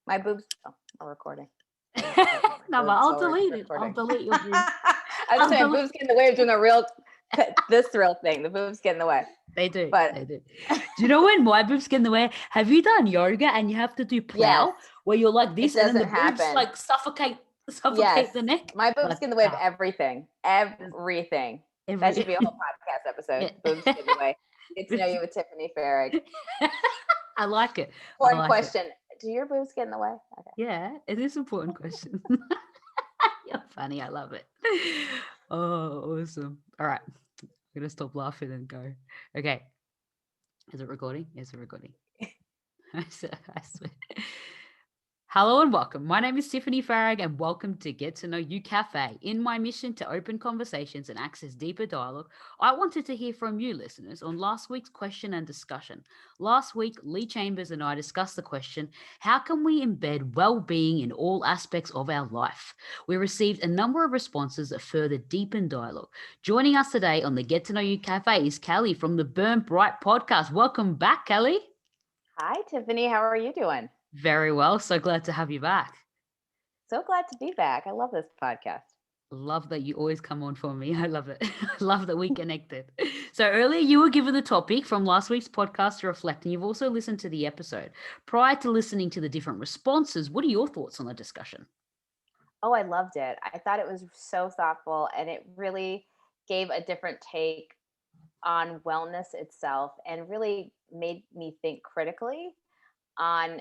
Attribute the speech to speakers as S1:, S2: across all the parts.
S1: My boobs are recording.
S2: No, but I'll delete it. I'll delete your boobs.
S1: I was saying boobs get in the way of doing this real thing. The boobs get in the way.
S2: They do.
S1: But
S2: they do. Do you know when my boobs get in the way? Have you done yoga and you have to do plow where you're like this and then the boobs like suffocate the neck?
S1: My boobs get in the way of everything. Everything. That should be a whole podcast episode. Boobs get in the way. Get to know you with Tiffany Farag.
S2: I like it.
S1: Important question. Do your boobs get in the way?
S2: Okay. Yeah, it is an important question. You're funny. I love it. Oh, awesome. All right. I'm going to stop laughing and go. Okay. Is it recording? Yes, it's recording. I swear. Hello and welcome. My name is Tiffany Farag and welcome to Get to Know You Cafe. In my mission to open conversations and access deeper dialogue, I wanted to hear from you listeners on last week's question and discussion. Last week, Lee Chambers and I discussed the question, how can we embed well-being in all aspects of our life? We received a number of responses that further deepened dialogue. Joining us today on the Get to Know You Cafe is Kelley from the Burnout Podcast. Welcome back, Kelley.
S1: Hi, Tiffany. How are you doing?
S2: Very well. So glad to have you back.
S1: So glad to be back. I love this podcast.
S2: Love that you always come on for me. I love it. Love that we connected. So earlier you were given the topic from last week's podcast to reflect, and you've also listened to the episode. Prior to listening to the different responses, what are your thoughts on the discussion?
S1: Oh, I loved it. I thought it was so thoughtful, and it really gave a different take on wellness itself and really made me think critically on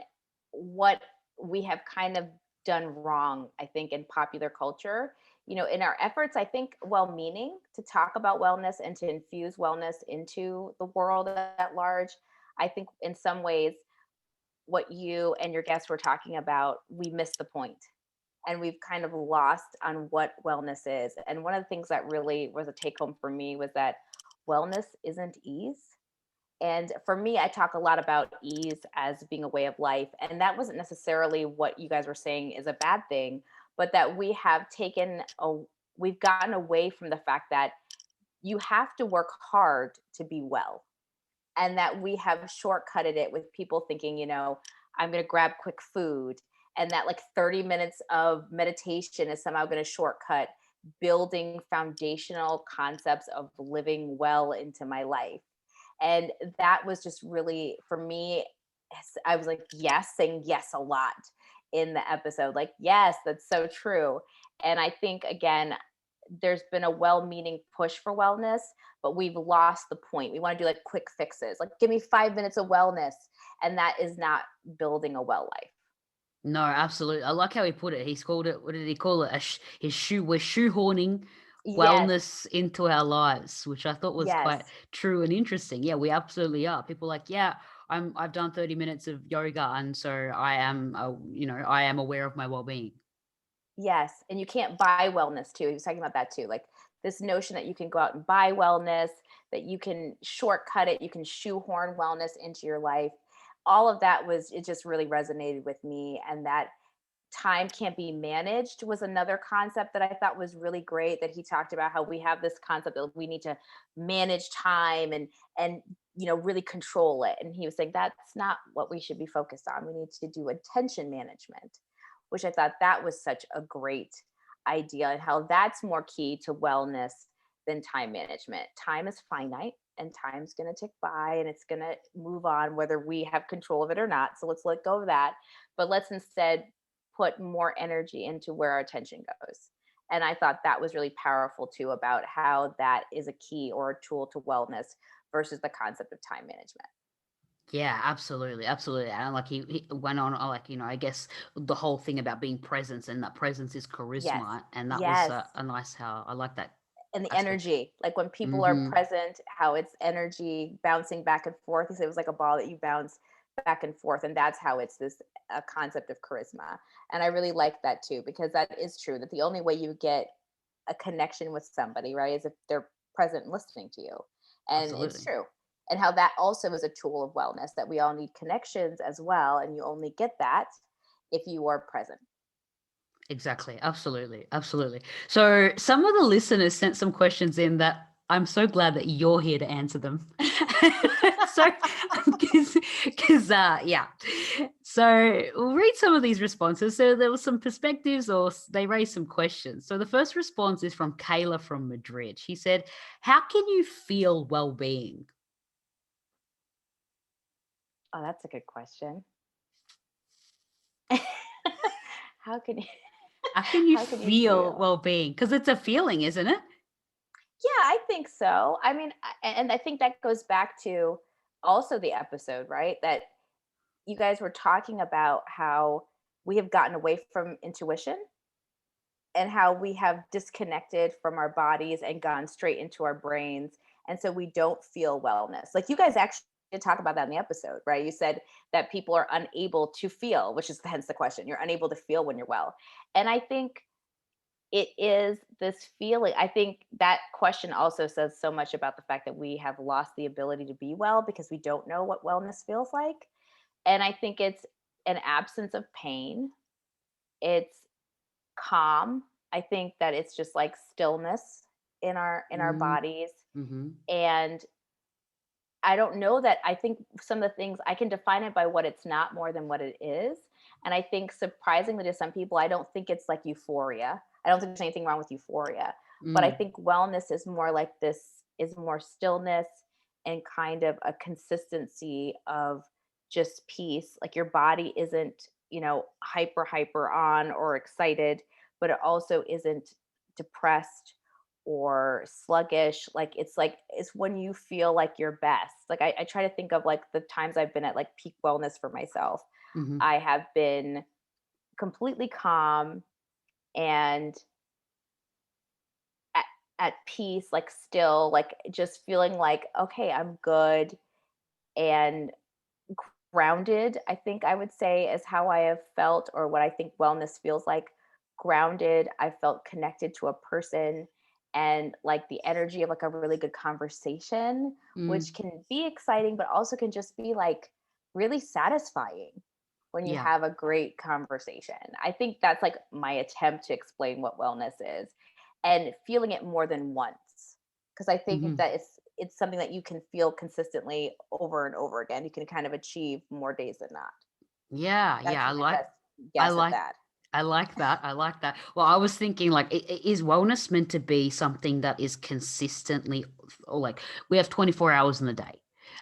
S1: what we have kind of done wrong, I think, in popular culture. You know, in our efforts, I think, well-meaning to talk about wellness and to infuse wellness into the world at large. I think in some ways, what you and your guests were talking about, we missed the point. And we've kind of lost on what wellness is. And one of the things that really was a take home for me was that wellness isn't ease. And for me, I talk a lot about ease as being a way of life. And that wasn't necessarily what you guys were saying is a bad thing, but that we have we've gotten away from the fact that you have to work hard to be well. And that we have shortcutted it with people thinking, you know, I'm going to grab quick food. And that like 30 minutes of meditation is somehow going to shortcut building foundational concepts of living well into my life. And that was just really, for me, I was like, yes, saying yes a lot in the episode. Like, yes, that's so true. And I think, again, there's been a well-meaning push for wellness, but we've lost the point. We want to do like quick fixes, like give me 5 minutes of wellness. And that is not building a well life.
S2: No, absolutely. I like how he put it. He's called it, what did he call it? We're shoehorning wellness into our lives, which I thought was quite true and interesting. Yeah, we absolutely are. People are like, yeah, I've done 30 minutes of yoga, and so I am aware of my well-being.
S1: Yes, and you can't buy wellness too. He was talking about that too, like this notion that you can go out and buy wellness, that you can shortcut it, you can shoehorn wellness into your life. All of that it just really resonated with me, and that time can't be managed was another concept that I thought was really great, that he talked about how we have this concept that we need to manage time and you know, really control it. And he was saying that's not what we should be focused on. We need to do attention management, which I thought that was such a great idea, and how that's more key to wellness than time management. Time is finite and time's going to tick by and it's going to move on whether we have control of it or not. So let's let go of that. But let's instead put more energy into where our attention goes. And I thought that was really powerful too, about how that is a key or a tool to wellness versus the concept of time management.
S2: Yeah, absolutely. Absolutely. And like he went on, like, you know, I guess the whole thing about being present, and that presence is charisma.
S1: Yes.
S2: And that was a nice, how I like that.
S1: And the energy, like when people are present, how it's energy bouncing back and forth. He said it was like a ball that you bounce back and forth. And that's how it's this concept of charisma. And I really like that too, because that is true, that the only way you get a connection with somebody, right, is if they're present and listening to you. And absolutely. It's true. And how that also is a tool of wellness, that we all need connections as well. And you only get that if you are present.
S2: Exactly. Absolutely. Absolutely. So some of the listeners sent some questions in that I'm so glad that you're here to answer them. So, yeah. So we'll read some of these responses. So there was some perspectives, or they raised some questions. So the first response is from Kayla from Madrid. She said, "How can you feel well-being?"
S1: Oh, that's a good question. How can you
S2: How can you
S1: how can you
S2: feel
S1: feel?
S2: well-being? Because it's a feeling, isn't it?
S1: Yeah, I think so. I mean, and I think that goes back to also the episode, right? That you guys were talking about how we have gotten away from intuition and how we have disconnected from our bodies and gone straight into our brains. And so we don't feel wellness. Like you guys actually did talk about that in the episode, right? You said that people are unable to feel, which is hence the question. You're unable to feel when you're well. And I think it is this feeling. I think that question also says so much about the fact that we have lost the ability to be well because we don't know what wellness feels like. And I think it's an absence of pain. It's calm. I think that it's just like stillness in our bodies.
S2: Mm-hmm.
S1: And I don't know that. I think some of the things I can define it by what it's not more than what it is. And I think surprisingly to some people, I don't think it's like euphoria. I don't think there's anything wrong with euphoria. But I
S2: Mm.
S1: think wellness is more like this, is more stillness and kind of a consistency of just peace. Like your body isn't, hyper on or excited, but it also isn't depressed or sluggish. Like it's when you feel like your best. Like I try to think of like the times I've been at like peak wellness for myself.
S2: Mm-hmm.
S1: I have been completely calm and at, at peace, like still, like just feeling like, okay, I'm good and grounded. I think I would say is how I have felt, or what I think wellness feels like. Grounded. I felt connected to a person and like the energy of like a really good conversation,
S2: Mm.
S1: which can be exciting, but also can just be like really satisfying when you
S2: Yeah.
S1: have a great conversation. I think that's like my attempt to explain what wellness is, and feeling it more than once. Because I think
S2: Mm-hmm.
S1: that it's something that you can feel consistently over and over again. You can kind of achieve more days than not.
S2: Yeah.
S1: That's
S2: Yeah.
S1: my best
S2: I
S1: guess at
S2: like
S1: that.
S2: I like that. I like that. Well, I was thinking like, is wellness meant to be something that is consistently, or like we have 24 hours in the day?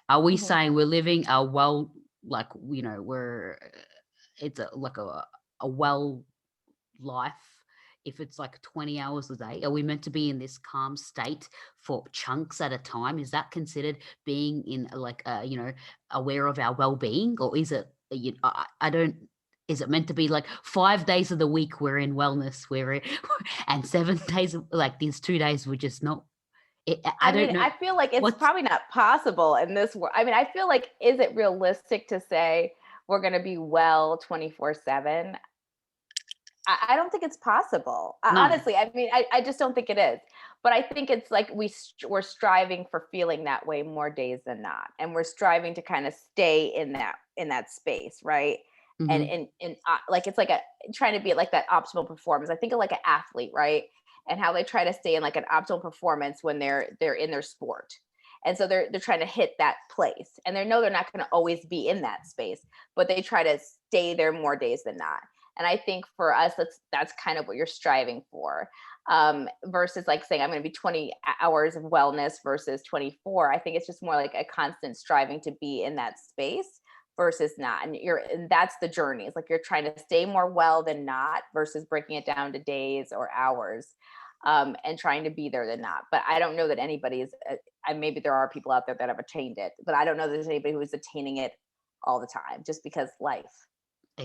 S2: Are we
S1: Mhm.
S2: saying we're living a well, like, we're, it's like a well life if it's like 20 hours a day? Are we meant to be in this calm state for chunks at a time? Is that considered being in like aware of our well-being, or is it I don't, is it meant to be like 5 days of the week we're in wellness, and 7 days like these 2 days we're just not I
S1: I
S2: don't
S1: mean,
S2: know
S1: I feel like it's
S2: what's
S1: probably not possible in this world. I mean, I feel like, is it realistic to say we're going to be well 24/7? I don't think it's possible.
S2: no.
S1: Honestly, I mean, I just don't think it is. But I think it's like we're striving for feeling that way more days than not, and we're striving to kind of stay in that space, right? And
S2: Hmm.
S1: like it's like a trying to be at like that optimal performance. I think of like an athlete, right? And how they try to stay in like an optimal performance when they're in their sport. And so they're trying to hit that place, and they know they're not going to always be in that space, but they try to stay there more days than not. And I think for us, that's kind of what you're striving for. Versus like saying I'm going to be 20 hours of wellness versus 24. I think it's just more like a constant striving to be in that space versus not. And that's the journey. It's like you're trying to stay more well than not versus breaking it down to days or hours. And trying to be there than not. But I don't know that anybody is. Maybe there are people out there that have attained it, but I don't know that there's anybody who is attaining it all the time, just because life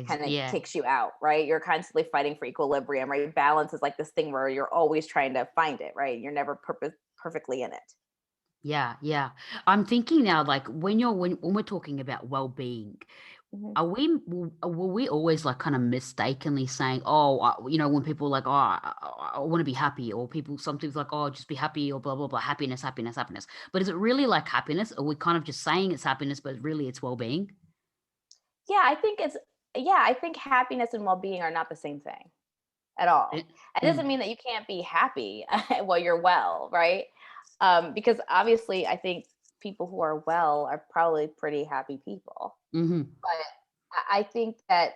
S1: kind of
S2: Yeah.
S1: kicks you out, right? You're constantly fighting for equilibrium, right? Balance is like this thing where you're always trying to find it, right? You're never perfectly in it.
S2: Yeah, yeah. I'm thinking now, like when we're talking about well-being,
S1: Mhm.
S2: were we always like kind of mistakenly saying, oh, when people like, oh, I want to be happy, or people sometimes like, oh, just be happy, or blah blah blah, happiness, happiness, happiness. But is it really like happiness, or we kind of just saying it's happiness, but really it's well-being?
S1: Yeah, I think it's yeah, I think happiness and well-being are not the same thing at all.
S2: Eh,
S1: It doesn't
S2: mm,
S1: mean that you can't be happy while you're well, right? Because obviously, I think people who are well are probably pretty happy people.
S2: Mm-hmm.
S1: But I think that,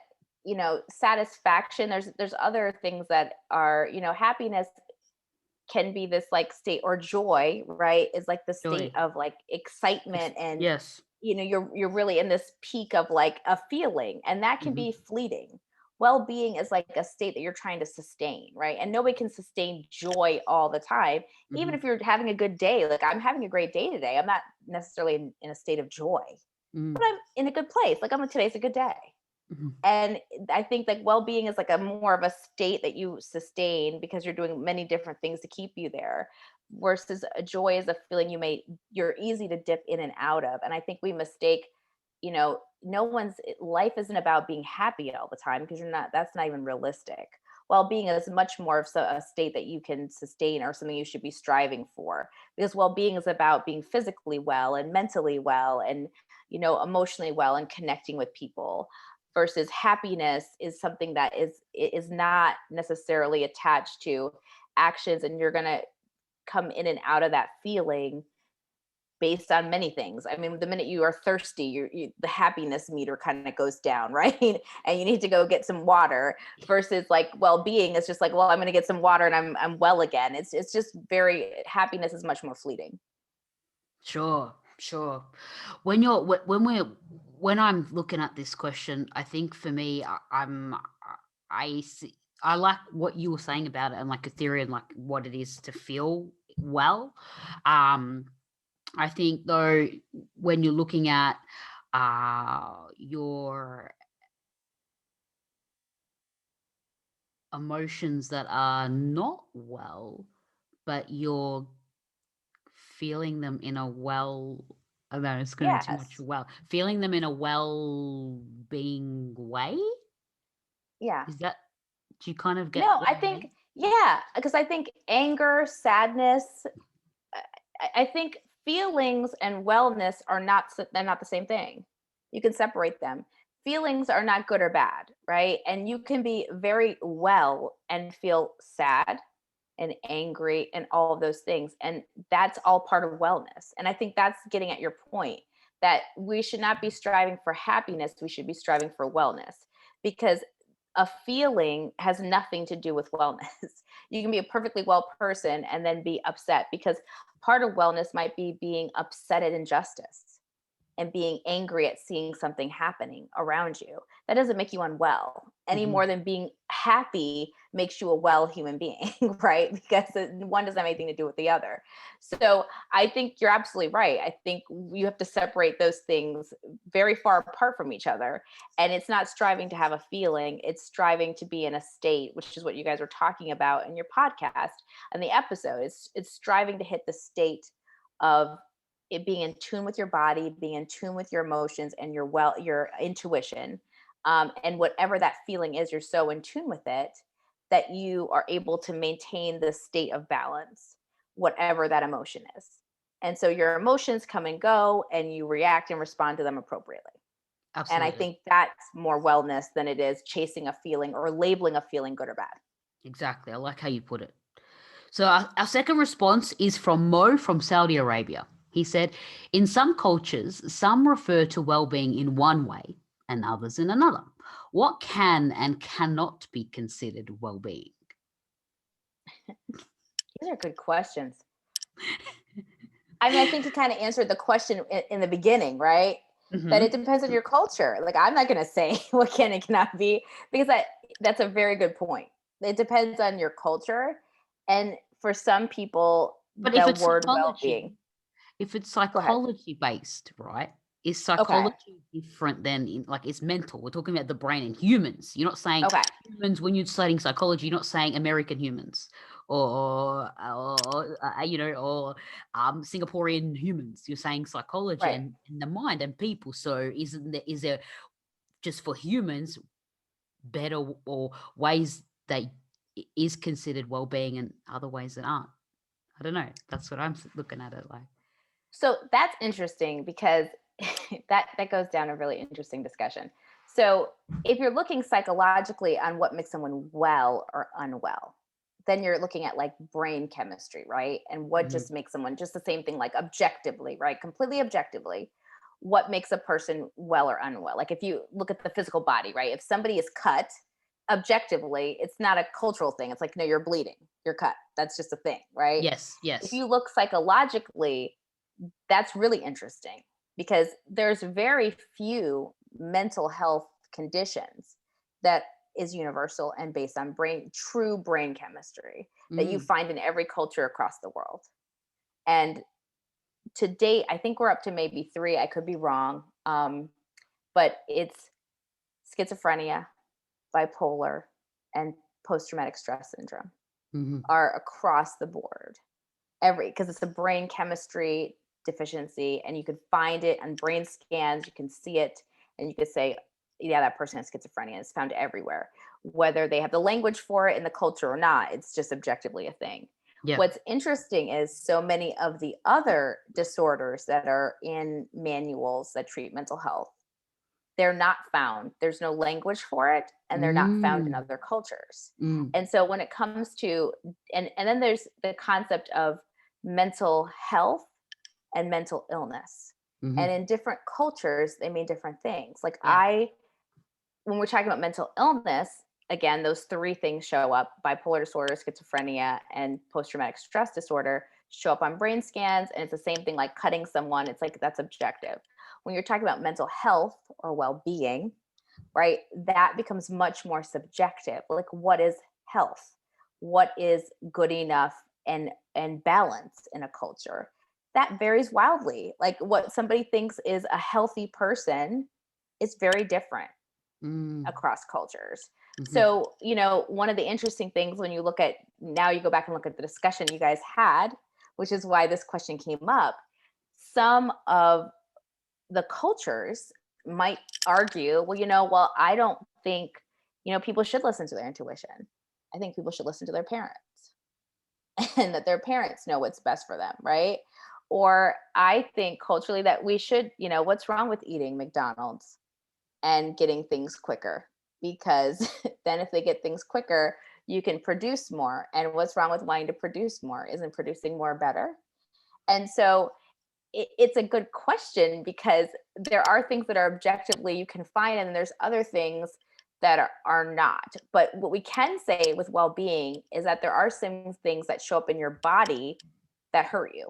S1: satisfaction, there's other things that are, happiness can be this like state, or joy, right, is like the state
S2: Joy.
S1: of like excitement, and
S2: Yes.
S1: you're really in this peak of like a feeling, and that can
S2: Mm-hmm.
S1: be fleeting. Well-being is like a state that you're trying to sustain, right? And nobody can sustain joy all the time. Even
S2: Mm-hmm.
S1: if you're having a good day, like I'm having a great day today, I'm not necessarily in a state of joy,
S2: Mm-hmm.
S1: but I'm in a good place. Like today's a good day.
S2: Mm-hmm.
S1: And I think like well-being is like a more of a state that you sustain because you're doing many different things to keep you there, versus a joy is a feeling you're easy to dip in and out of. And I think we mistake, no one's life isn't about being happy all the time, because that's not even realistic. Well-being is much more of a state that you can sustain, or something you should be striving for, because well-being is about being physically well and mentally well, and emotionally well, and connecting with people, versus happiness is something that is not necessarily attached to actions, and you're going to come in and out of that feeling based on many things. I mean, the minute you are thirsty, the happiness meter kind of goes down, right? And you need to go get some water, versus like well-being is just like, well, I'm going to get some water and I'm well again. It's just happiness is much more fleeting.
S2: Sure, sure. When I'm looking at this question, I think for me, I see, I like what you were saying about it, and like a theory, and like what it is to feel well. Um, I think though, when you're looking at your emotions that are not well, but you're feeling them in a well, I don't know, it's going to be too much.
S1: Yes.
S2: Feeling them in a well-being way.
S1: Yeah.
S2: Is that, do you kind of get
S1: No,
S2: what
S1: I
S2: I mean?
S1: think, yeah, because I think anger, sadness, I think feelings and wellness they're not the same thing. You can separate them. Feelings are not good or bad, right? And you can be very well and feel sad and angry and all of those things. And that's all part of wellness. And I think that's getting at your point, that we should not be striving for happiness. We should be striving for wellness, because a feeling has nothing to do with wellness. You can be a perfectly well person and then be upset, because part of wellness might be being upset at injustice and being angry at seeing something happening around you. That doesn't make you unwell any
S2: Mhm.
S1: more than being happy makes you a well human being, right? Because one doesn't have anything to do with the other. So I think you're absolutely right. I think you have to separate those things very far apart from each other. And it's not striving to have a feeling, it's striving to be in a state, which is what you guys were talking about in your podcast and the episode. It's striving to hit the state of it being in tune with your body, being in tune with your emotions and your intuition, and whatever that feeling is, you're so in tune with it that you are able to maintain the state of balance, whatever that emotion is. And so your emotions come and go, and you react and respond to them appropriately. And I
S2: Absolutely.
S1: think that's more wellness than it is chasing a feeling or labeling a feeling good or bad.
S2: Exactly. I like how you put it. So our second response is from Mo from Saudi Arabia. He said, in some cultures, some refer to well-being in one way and others in another. What can and cannot be considered well-being?
S1: These are good questions. I mean, I think you kind of answered the question in the beginning, right? That it
S2: Mm-hmm.
S1: depends on your culture. Like, I'm not going to say what can and cannot be, because that's a very good point. It depends on your culture. And for some people,
S2: But if
S1: the
S2: it's
S1: word
S2: psychology,
S1: well-being,
S2: if it's
S1: go ahead.
S2: psychology based, right? Is
S1: Okay.
S2: psychology different than like it's mental? We're talking about the brain and humans. You're not saying
S1: Okay.
S2: humans when you're studying psychology. You're not saying American humans or Singaporean humans. You're saying psychology
S1: Right.
S2: and the mind and people. So is there just for humans better or ways that is considered well-being and other ways that aren't? I don't know. That's what I'm looking at it like.
S1: So that's interesting, because that goes down a really interesting discussion. So if you're looking psychologically on what makes someone well or unwell, then you're looking at like brain chemistry, right? And what
S2: Mhm.
S1: just makes someone, just the same thing, like objectively, right? Completely objectively, what makes a person well or unwell? Like if you look at the physical body, right? If somebody is cut, objectively, it's not a cultural thing. It's like, no, you're bleeding, you're cut. That's just a thing, right?
S2: Yes,
S1: If
S2: yes.
S1: you look psychologically, that's really interesting because there's very few mental health conditions that is universal and based on true brain chemistry that you
S2: Mm.
S1: find in every culture across the world. And to date, I think we're up to maybe three. I could be wrong. But it's schizophrenia, bipolar, and post-traumatic stress syndrome
S2: Mhm.
S1: are across the board. Because it's a brain chemistry deficiency, and you could find it on brain scans. You can see it, and you could say, yeah, that person has schizophrenia. It's found everywhere, whether they have the language for it in the culture or not. It's just objectively a thing.
S2: Yeah.
S1: What's interesting is so many of the other disorders that are in manuals that treat mental health, they're not found. There's no language for it, and they're not found in
S2: Mm.
S1: other cultures.
S2: Mm.
S1: And so when it comes to, and then there's the concept of mental health and mental illness. And
S2: Mhm.
S1: in different cultures, they mean different things. Like
S2: Yeah.
S1: when we're talking about mental illness, again, those three things show up: bipolar disorder, schizophrenia, and post-traumatic stress disorder show up on brain scans. And it's the same thing like cutting someone. It's like that's objective. When you're talking about mental health or well-being, right, that becomes much more subjective. Like what is health? What is good enough and balance in a culture? That varies wildly. Like what somebody thinks is a healthy person is very different
S2: Mm.
S1: across cultures.
S2: Mhm.
S1: So, one of the interesting things when you look at, now you go back and look at the discussion you guys had, which is why this question came up, some of the cultures might argue, well, well, I don't think, people should listen to their intuition. I think people should listen to their parents and that their parents know what's best for them, right? Or I think culturally that we should, what's wrong with eating McDonald's and getting things quicker? Because then if they get things quicker, you can produce more. And what's wrong with wanting to produce more? Isn't producing more better? And so it's a good question because there are things that are objectively you can find, and there's other things that are not. But what we can say with well-being is that there are some things that show up in your body that hurt you,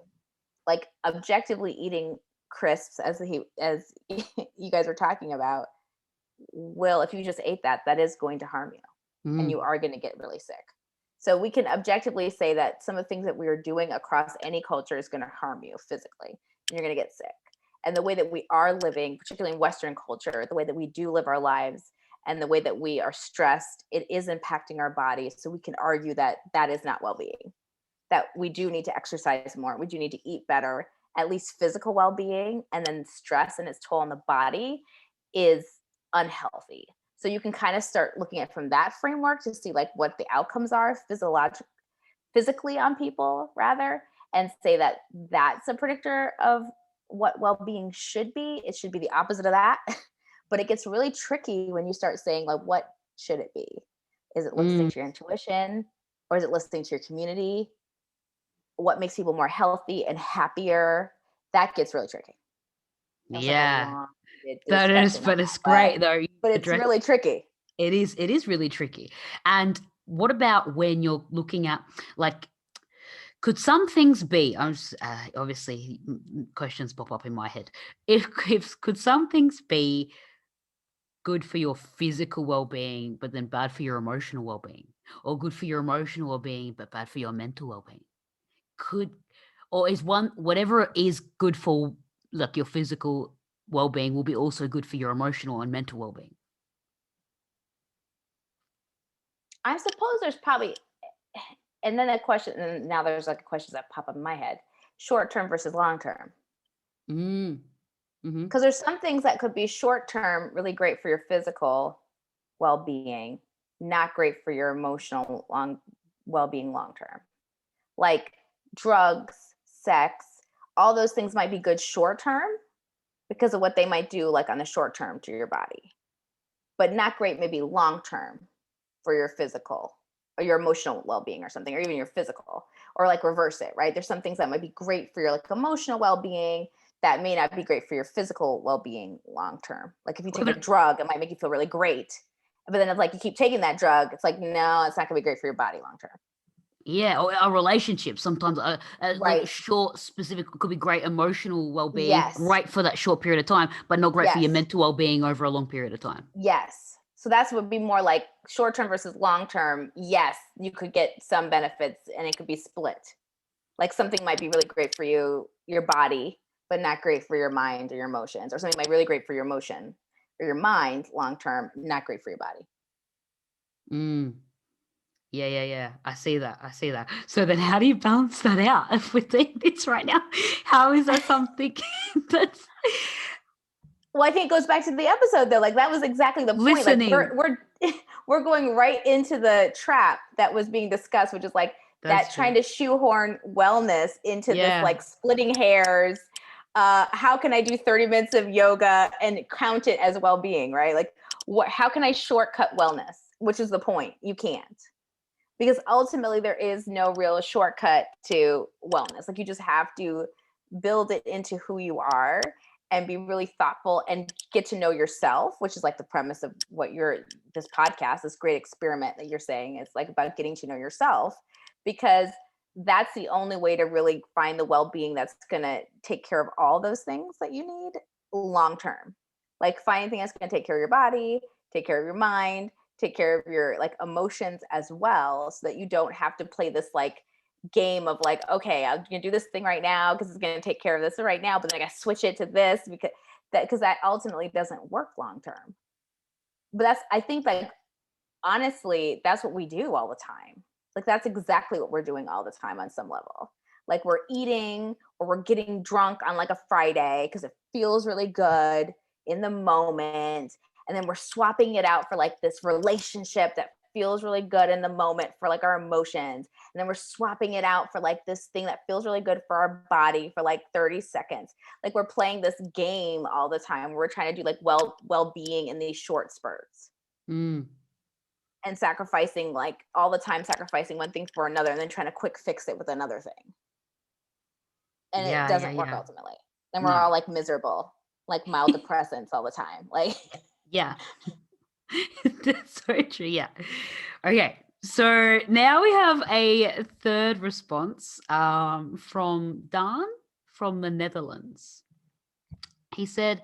S1: like objectively eating crisps, as you guys were talking about, will, if you just ate that, that is going to harm you, and
S2: Mm.
S1: you are going to get really sick. So we can objectively say that some of the things that we are doing across any culture is going to harm you physically, and you're going to get sick. And the way that we are living, particularly in Western culture, the way that we do live our lives and the way that we are stressed, it is impacting our bodies. So we can argue that that is not well-being, that we do need to exercise more. We do need to eat better, at least physical well-being, and then stress and its toll on the body is unhealthy. So you can kind of start looking at from that framework to see like what the outcomes are physically on people rather, and say that that's a predictor of what well-being should be. It should be the opposite of that. But it gets really tricky when you start saying like, what should it be? Is it listening
S2: Mm.
S1: to your intuition, or is it listening to your community? What makes people more healthy and happier? That gets really tricky. That was like a
S2: Yeah.
S1: long
S2: That is,
S1: discussion on
S2: but it's
S1: that, but
S2: great though. You
S1: it's
S2: address
S1: really tricky.
S2: it is really tricky. And what about when you're looking at like could some things be obviously questions pop up in my head. If could some things be good for your physical well-being but then bad for your emotional well-being, or good for your emotional well-being but bad for your mental well-being? Could or is one whatever is good for like your physical well-being will be also good for your emotional and mental well-being?
S1: I suppose there's probably, and then a question, and now there's like questions that pop up in my head: short term versus long term.
S2: Mm. Mhm.
S1: Because there's some things that could be short term, really great for your physical well being, not great for your emotional well being long term. Like drugs, sex, all those things might be good short term because of what they might do, like on the short term to your body, but not great maybe long term for your physical or your emotional well-being or something, or even your physical, or like reverse it, right? There's some things that might be great for your like emotional well-being that may not be great for your physical well-being long term. Like if you take a drug, it might make you feel really great. But then if like you keep taking that drug, it's like, no, it's not gonna be great for your body long term.
S2: Yeah, or a relationship. Sometimes like
S1: Right.
S2: short, specific could be great emotional well-being,
S1: Yes.
S2: great for that short period of time, but not great for your
S1: Yes.
S2: mental well-being over a long period of time.
S1: Yes. So that's would be more like short term versus long term. Yes, you could get some benefits and it could be split. Like something might be really great for you, your body, but not great for your mind or your emotions, or something might be really great for your emotion or your mind long term, not great for your body.
S2: Mm. Yeah. I see that. I see that. So then how do you balance that out if we're doing this right now? How is that something that's
S1: Well, I think it goes back to the episode though. Like that was exactly the point. Like
S2: listening?
S1: we're going right into the trap that was being discussed, which is like
S2: That's
S1: that
S2: true.
S1: trying to shoehorn wellness into this
S2: Yeah.
S1: like splitting hairs. How can I do 30 minutes of yoga and count it as well-being, right? Like how can I shortcut wellness? Which is the point. You can't. Because ultimately there is no real shortcut to wellness. Like you just have to build it into who you are and be really thoughtful and get to know yourself, which is like the premise of what this podcast, this great experiment that you're saying. It's like about getting to know yourself, because that's the only way to really find the well-being that's going to take care of all those things that you need long term. Like find anything that's going to take care of your body, take care of your mind, take care of your like emotions as well, so that you don't have to play this like game of like, okay, I'm gonna do this thing right now because it's gonna take care of this right now, but then I gotta switch it to this because that ultimately doesn't work long term. But I think like honestly, that's what we do all the time. Like that's exactly what we're doing all the time on some level. Like we're eating or we're getting drunk on like a Friday because it feels really good in the moment. And then we're swapping it out for like this relationship that feels really good in the moment for like our emotions. And then we're swapping it out for like this thing that feels really good for our body for like 30 seconds. Like we're playing this game all the time. We're trying to do like well-being in these short spurts.
S2: Mm.
S1: And sacrificing like all the time, sacrificing one thing for another and then trying to quick fix it with another thing. And it doesn't work
S2: Yeah.
S1: ultimately. Then we're
S2: No.
S1: all like miserable, like mild depressants all the time. Like
S2: Yeah. That's so true. Yeah. Okay. So now we have a third response from Dan from the Netherlands. He said,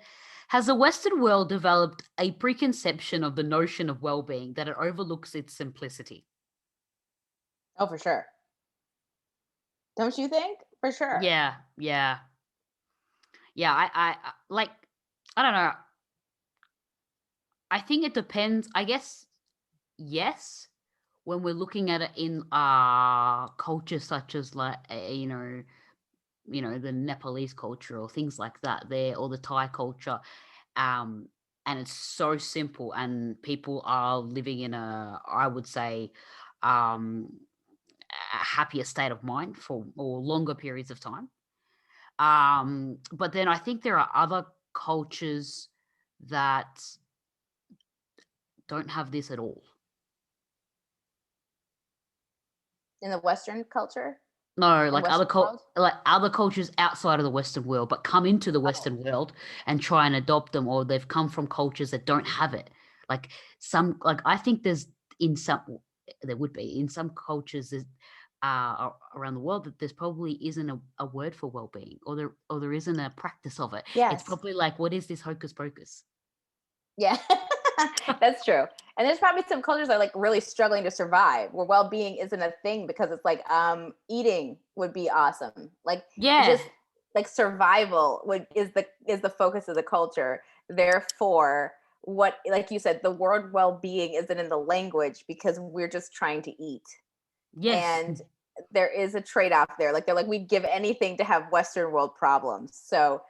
S2: has the Western world developed a preconception of the notion of well-being that it overlooks its simplicity?
S1: oh, for sure. Don't you think? For sure.
S2: Yeah. I like, I don't know. I think it depends. I guess, yes, when we're looking at it in cultures such as like the Nepalese culture or things like that there, or the Thai culture, and it's so simple and people are living in I would say a happier state of mind for or longer periods of time. But then I think there are other cultures that don't have this at all.
S1: In the Western culture?
S2: No,
S1: In
S2: like
S1: Western world?
S2: like other cultures outside of the Western world, but come into the
S1: Oh.
S2: Western world and try and adopt them, or they've come from cultures that don't have it. Like I think there would be in some cultures around the world that there's probably isn't a word for well-being, or there isn't a practice of it. It's
S1: Yes.
S2: probably like, what is this hocus pocus?
S1: Yeah. That's true. And there's probably some cultures that are like really struggling to survive, where well-being isn't a thing because it's like eating would be awesome. Like
S2: Yeah.
S1: just like survival is the focus of the culture. Therefore, what like you said, the word well-being isn't in the language because we're just trying to eat.
S2: Yes.
S1: And there is a trade-off there. Like they're like, we'd give anything to have Western world problems. So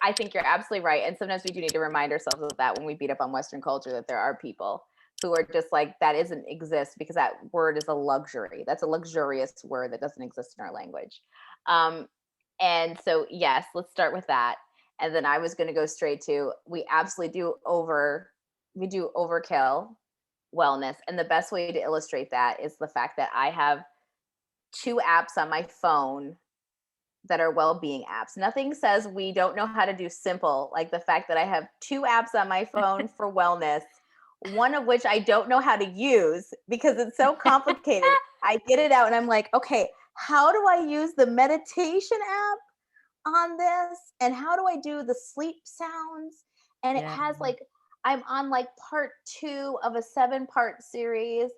S1: I think you're absolutely right. And sometimes we do need to remind ourselves of that when we beat up on Western culture, that there are people who are just like, that isn't exist because that word is a luxury. That's a luxurious word that doesn't exist in our language. And so, yes, let's start with that. And then I was going to go straight to, we absolutely do overkill wellness. And the best way to illustrate that is the fact that I have 2 apps on my phone that are well-being apps. Nothing says we don't know how to do simple like the fact that I have 2 apps on my phone for wellness, one of which I don't know how to use because it's so complicated. I get it out and I'm like, okay, how do I use the meditation app on this? And how do I do the sleep sounds? And it
S2: Yeah.
S1: has like, I'm on like part 2 of a 7-part series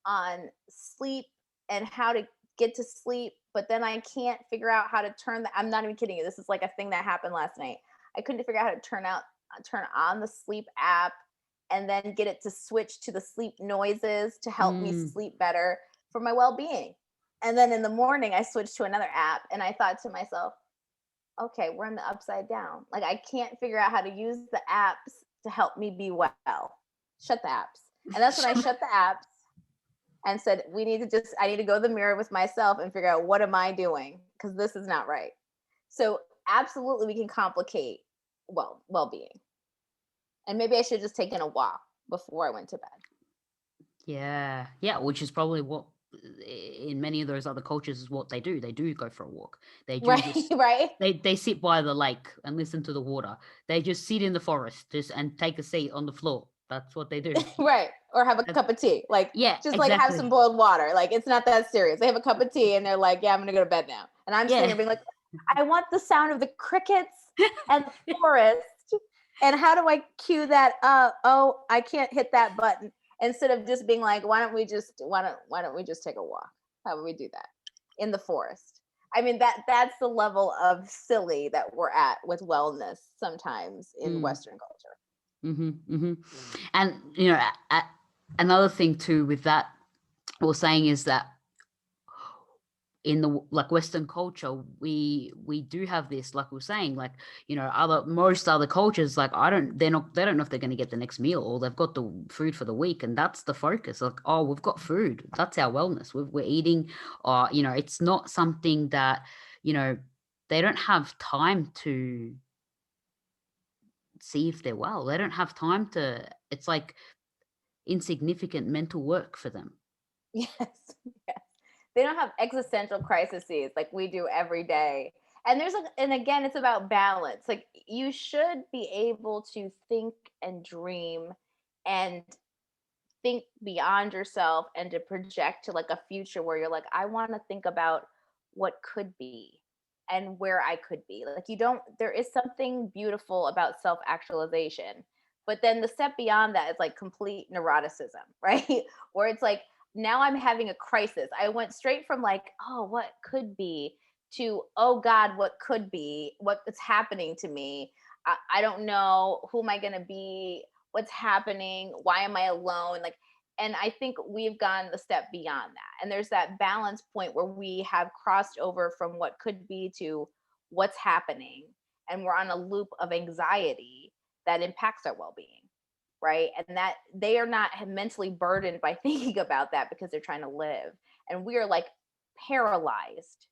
S1: on sleep and how to get to sleep, but then I can't figure out how to turn I'm not even kidding you. This is like a thing that happened last night. I couldn't figure out how to turn on the sleep app and then get it to switch to the sleep noises to help me sleep better for my well-being. And then in the morning I switched to another app and I thought to myself, okay, we're in the upside down. Like I can't figure out how to use the apps to help me be well. Shut the apps. And that's when I shut the apps and said, I need to go to the mirror with myself and figure out what am I doing? Because this is not right. So absolutely we can complicate well-being. And maybe I should have just taken a walk before I went to bed.
S2: Yeah. Yeah. Which is probably what in many of those other cultures is what they do. They do go for a walk. They do
S1: Right,
S2: just
S1: right,
S2: they sit by the lake and listen to the water. They just sit in the forest just and take a seat on the floor. That's what they do.
S1: right. Or have a
S2: That's,
S1: cup of tea. Like
S2: yeah,
S1: just like have some
S2: exactly.
S1: boiled water. Like it's not that serious. They have a cup of tea and they're like, yeah, I'm gonna go to bed now. And I'm sitting
S2: Yeah.
S1: there being like, I want the sound of the crickets and the forest. And how do I cue that up? Oh, I can't hit that button. Instead of just being like, why don't we just take a walk? How would we do that in the forest? I mean, that's the level of silly that we're at with wellness sometimes in Western culture.
S2: And another thing too with that we're saying is that in the like Western culture, we do have this, like we're saying, like most other cultures, like they don't know if they're going to get the next meal or they've got the food for the week, and that's the focus. Like, oh, we've got food, that's our wellness. We're eating, or it's not something that they don't have time to see if they're well. They don't have time to. It's like insignificant mental work for them.
S1: Yes, yes. They don't have existential crises like we do every day. And and again, it's about balance. Like you should be able to think and dream and think beyond yourself and to project to like a future where you're like, I want to think about what could be and where I could be. Like there is something beautiful about self-actualization. But then the step beyond that is like complete neuroticism, right? Where it's like, now I'm having a crisis. I went straight from like, oh, what could be to, oh God, what could be, what's happening to me. I don't know, who am I going to be? What's happening? Why am I alone? Like, and I think we've gone the step beyond that. And there's that balance point where we have crossed over from what could be to what's happening. And we're on a loop of anxiety that impacts our well-being. Right. And that they are not mentally burdened by thinking about that because they're trying to live. And we are like paralyzed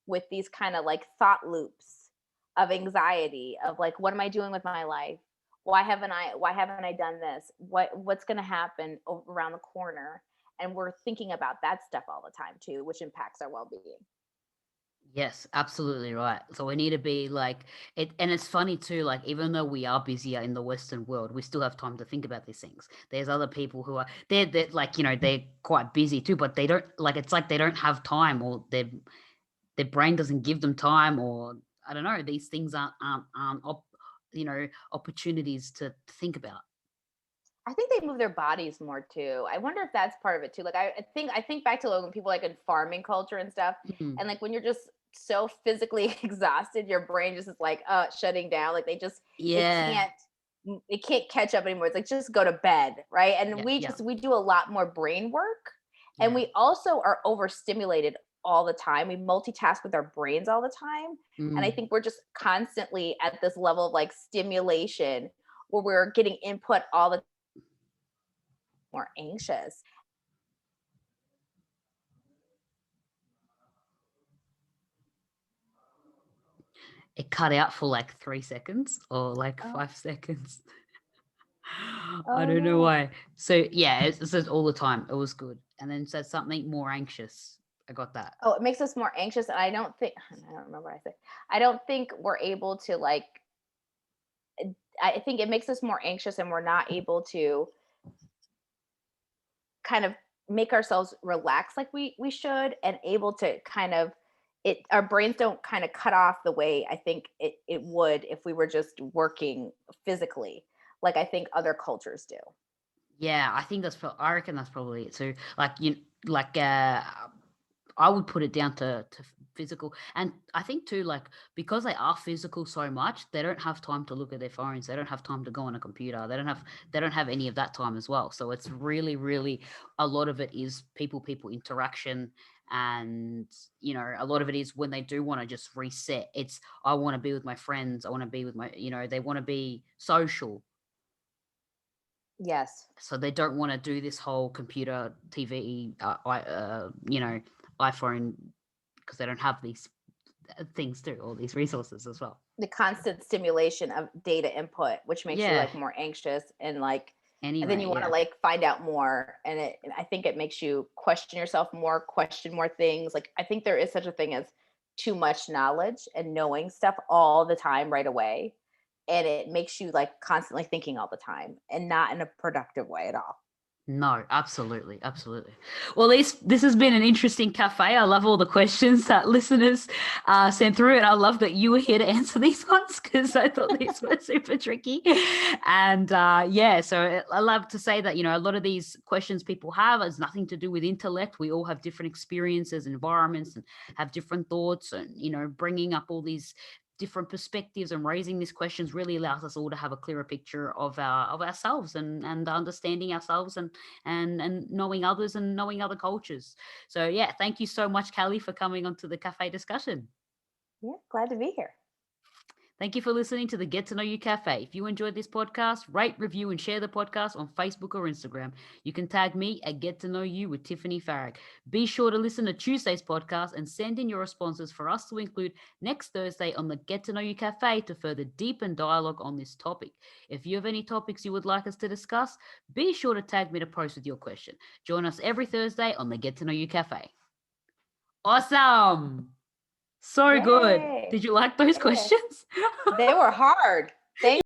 S1: with these kind of like thought loops of anxiety of like, what am I doing with my life? Why haven't I done this? What's going to happen around the corner? And we're thinking about that stuff all the time too, which impacts our well-being.
S2: Yes, absolutely right. So we need to be like it, and it's funny too. Like even though we are busier in the Western world, we still have time to think about these things. There's other people who are they're like they're quite busy too, but they don't like it's like they don't have time, or their brain doesn't give them time, or I don't know. These things aren't opportunities to think about.
S1: I think they move their bodies more too. I wonder if that's part of it too. Like I think back to like when people like in farming culture and stuff,
S2: Mm.
S1: and like when you're just so physically exhausted, your brain just is like shutting down. Like it
S2: Yeah,
S1: can't catch up anymore. It's like just go to bed, right? And
S2: yeah, yeah,
S1: we do a lot more brain work, and
S2: yeah.
S1: we also are overstimulated all the time. We multitask with our brains all the time, and I
S2: Mm.
S1: think we're just constantly at this level of like stimulation where we're getting input all the more anxious.
S2: It cut out for like 3 seconds or like
S1: Oh,
S2: 5 seconds. I
S1: Oh
S2: don't know
S1: no.
S2: why. So yeah, it says all the time. It was good. And then it said something more anxious. I got that.
S1: Oh, it makes us more anxious. And I don't think, I don't remember what I said. I don't think we're able to like, I think it makes us more anxious and we're not able to kind of make ourselves relax like we should, and able to kind of, it, our brains don't kind of cut off the way I think it would if we were just working physically, like I think other cultures do.
S2: Yeah, I think I reckon that's probably it. So like like I would put it down to physical. And I think too, like, because they are physical so much, they don't have time to look at their phones. They don't have time to go on a computer. They don't have any of that time as well. So it's really, really, a lot of it is people interaction. And a lot of it is when they do want to just reset. It's, I want to be with my friends. I want to be with my, they want to be social.
S1: Yes.
S2: So they don't want to do this whole computer, TV, iPhone, because they don't have these things too, all these resources as well.
S1: The constant stimulation of data input, which makes you
S2: Yeah.
S1: like more anxious, and like, and then
S2: Anyway,
S1: you want to
S2: yeah.
S1: like find out more, and I think it makes you question yourself more, question more things. Like I think there is such a thing as too much knowledge and knowing stuff all the time right away, and it makes you like constantly thinking all the time and not in a productive way at all.
S2: No, absolutely, absolutely. Well, this has been an interesting cafe. I love all the questions that listeners sent through, and I love that you were here to answer these ones because I thought these were super tricky. And yeah, so I love to say that a lot of these questions people have has nothing to do with intellect. We all have different experiences, environments, and have different thoughts, and bringing up all these different perspectives and raising these questions really allows us all to have a clearer picture of ourselves, and understanding ourselves, and knowing others and knowing other cultures. So yeah, thank you so much, Kelley, for coming onto the cafe discussion.
S1: Yeah, glad to be here.
S2: Thank you for listening to the Get to Know You Cafe. If you enjoyed this podcast, rate, review, and share the podcast on Facebook or Instagram. You can tag me at Get to Know You with Tiffany Farag. Be sure to listen to Tuesday's podcast and send in your responses for us to include next Thursday on the Get to Know You Cafe to further deepen dialogue on this topic. If you have any topics you would like us to discuss, be sure to tag me to post with your question. Join us every Thursday on the Get to Know You Cafe. Awesome! So good.
S1: Yay.
S2: Did you like those
S1: Yeah.
S2: questions?
S1: They were hard. Thank